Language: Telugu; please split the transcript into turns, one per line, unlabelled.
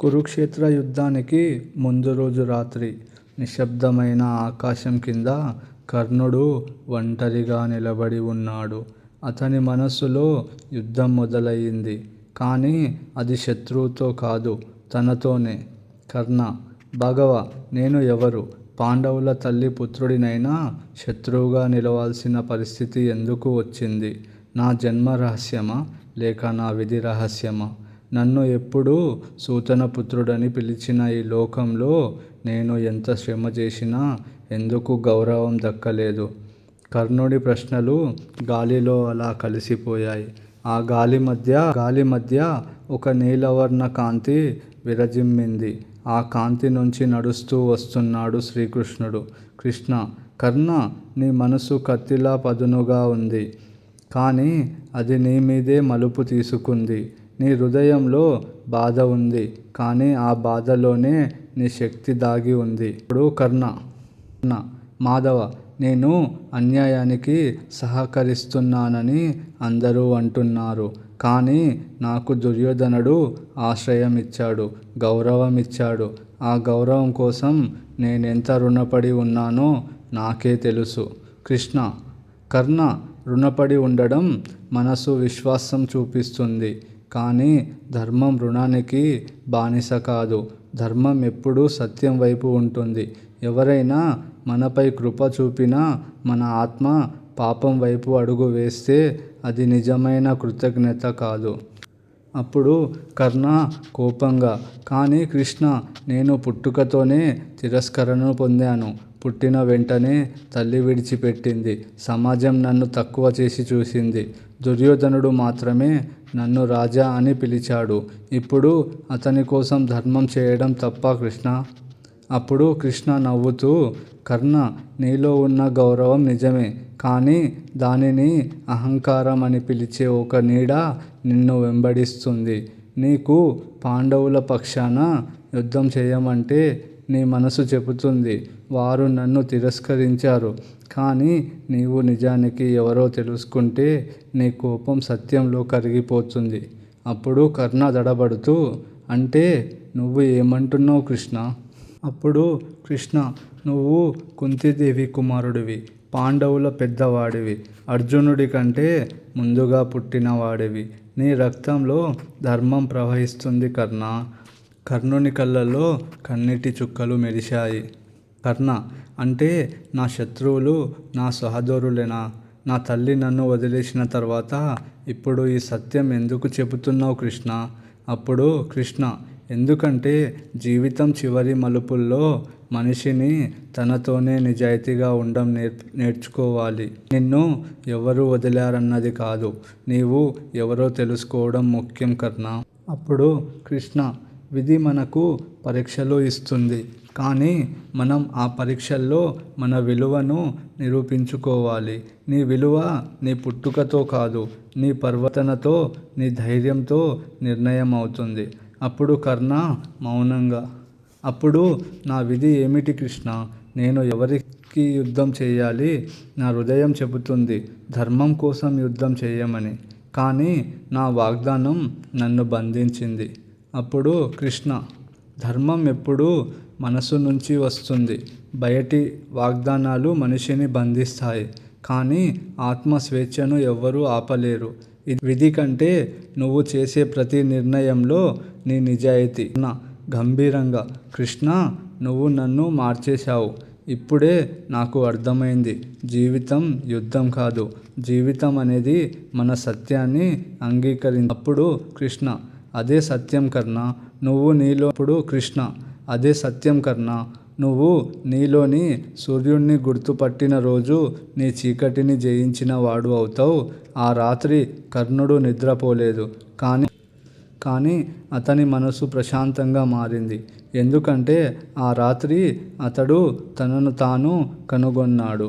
కురుక్షేత్ర యుద్ధానికి ముందు రోజు రాత్రి నిశ్శబ్దమైన ఆకాశం కింద కర్ణుడు ఒంటరిగా నిలబడి ఉన్నాడు. అతని మనస్సులో యుద్ధం మొదలయ్యింది. కానీ అది శత్రువుతో కాదు, తనతోనే. కర్ణ, భగవ, నేను ఎవరు? పాండవుల తల్లి పుత్రుడినైనా శత్రువుగా నిలవాల్సిన పరిస్థితి ఎందుకు వచ్చింది? నా జన్మ రహస్యమా, లేక నా విధి రహస్యమా? నన్ను ఎప్పుడూ సూతనపుత్రుడని పిలిచిన ఈ లోకంలో నేను ఎంత శ్రమ చేసినా ఎందుకు గౌరవం దక్కలేదు? కర్ణుడి ప్రశ్నలు గాలిలో అలా కలిసిపోయాయి. ఆ గాలి మధ్య ఒక నీలవర్ణ కాంతి విరజిమ్మింది. ఆ కాంతి నుంచి నడుస్తూ వస్తున్నాడు శ్రీకృష్ణుడు. కృష్ణ, కర్ణ, నీ మనసు కత్తిలా పదునుగా ఉంది. కానీ అది నీ మీదే మలుపు తీసుకుంది. నీ హృదయంలో బాధ ఉంది, కానీ ఆ బాధలోనే నీ శక్తి దాగి ఉంది. ఇప్పుడు కర్ణ, మాధవ, నేను అన్యాయానికి సహకరిస్తున్నానని అందరూ అంటున్నారు. కానీ నాకు దుర్యోధనుడు ఆశ్రయం ఇచ్చాడు, గౌరవం ఇచ్చాడు. ఆ గౌరవం కోసం నేనెంత రుణపడి ఉన్నానో నాకే తెలుసు. కృష్ణ, కర్ణ, రుణపడి ఉండడం మనసు విశ్వాసం చూపిస్తుంది. కానీ ధర్మం రుణానికి బానిస కాదు. ధర్మం ఎప్పుడూ సత్యం వైపు ఉంటుంది. ఎవరైనా మనపై కృప చూపినా మన ఆత్మ పాపం వైపు అడుగు వేస్తే అది నిజమైన కృతజ్ఞత కాదు. అప్పుడు కర్ణ కోపంగా, కానీ కృష్ణ, నేను పుట్టుకతోనే తిరస్కరణను పొందాను. పుట్టిన వెంటనే తల్లి విడిచిపెట్టింది. సమాజం నన్ను తక్కువ చేసి చూసింది. దుర్యోధనుడు మాత్రమే నన్ను రాజా అని పిలిచాడు. ఇప్పుడు అతని కోసం ధర్మం చేయడం తప్ప కృష్ణ? అప్పుడు కృష్ణ నవ్వుతూ, కర్ణ, నీలో ఉన్న గౌరవం నిజమే. కానీ దానిని అహంకారం అని పిలిచే ఒక నీడ నిన్ను వెంబడిస్తుంది. నీకు పాండవుల పక్షాన యుద్ధం చేయమంటే నీ మనసు చెబుతుంది, వారు నన్ను తిరస్కరించారు. కానీ నీవు నిజానికి ఎవరో తెలుసుకుంటే నీ కోపం సత్యంలో కరిగిపోతుంది. అప్పుడు కర్ణ దడబడుతూ, అంటే నువ్వు ఏమంటున్నావు కృష్ణ? అప్పుడు కృష్ణ, నువ్వు కుంతీదేవి కుమారుడివి, పాండవుల పెద్దవాడివి, అర్జునుడి కంటే ముందుగా పుట్టినవాడివి. నీ రక్తంలో ధర్మం ప్రవహిస్తుంది కర్ణ. కర్ణుని కళ్ళల్లో కన్నీటి చుక్కలు మెరిశాయి. కర్ణ, అంటే నా శత్రువులు నా సహోదరులేనా? నా తల్లి నన్ను వదిలేసిన తర్వాత ఇప్పుడు ఈ సత్యం ఎందుకు చెబుతున్నావు కృష్ణ? అప్పుడు కృష్ణ, ఎందుకంటే జీవితం చివరి మలుపుల్లో మనిషిని తనతోనే నిజాయితీగా ఉండడం నేర్చుకోవాలి. నిన్ను ఎవరు వదిలారన్నది కాదు, నీవు ఎవరో తెలుసుకోవడం ముఖ్యం కర్ణ. అప్పుడు కృష్ణ, విధి మనకు పరీక్షలు ఇస్తుంది. కానీ మనం ఆ పరీక్షల్లో మన విలువను నిరూపించుకోవాలి. నీ విలువ నీ పుట్టుకతో కాదు, నీ ప్రవర్తనతో, నీ ధైర్యంతో నిర్ణయం అవుతుంది. అప్పుడు కర్ణ మౌనంగా, అప్పుడు నా విధి ఏమిటి కృష్ణ? నేను ఎవరికి యుద్ధం చేయాలి? నా హృదయం చెబుతుంది ధర్మం కోసం యుద్ధం చేయమని. కానీ నా వాగ్దానం నన్ను బంధించింది. అప్పుడు కృష్ణ, ధర్మం ఎప్పుడూ మనసు నుంచి వస్తుంది. బయటి వాగ్దానాలు మనిషిని బంధిస్తాయి, కానీ ఆత్మ స్వేచ్ఛను ఎవ్వరూ ఆపలేరు. విధి కంటే నువ్వు చేసే ప్రతి నిర్ణయంలో నీ నిజాయితీ. గంభీరంగా, కృష్ణ, నువ్వు నన్ను మార్చేశావు. ఇప్పుడే నాకు అర్థమైంది, జీవితం యుద్ధం కాదు, జీవితం అనేది మన సత్యాన్ని అప్పుడు కృష్ణ, అదే సత్యం కర్ణ, నువ్వు నీలో. అప్పుడు కృష్ణ, అదే సత్యం కర్ణ, నువ్వు నీలోని సూర్యుడిని గుర్తుపట్టిన రోజు నీ చీకటిని జయించిన వాడు అవుతావు. ఆ రాత్రి కర్ణుడు నిద్రపోలేదు, కానీ అతని మనసు ప్రశాంతంగా మారింది. ఎందుకంటే ఆ రాత్రి అతడు తనను తాను కనుగొన్నాడు.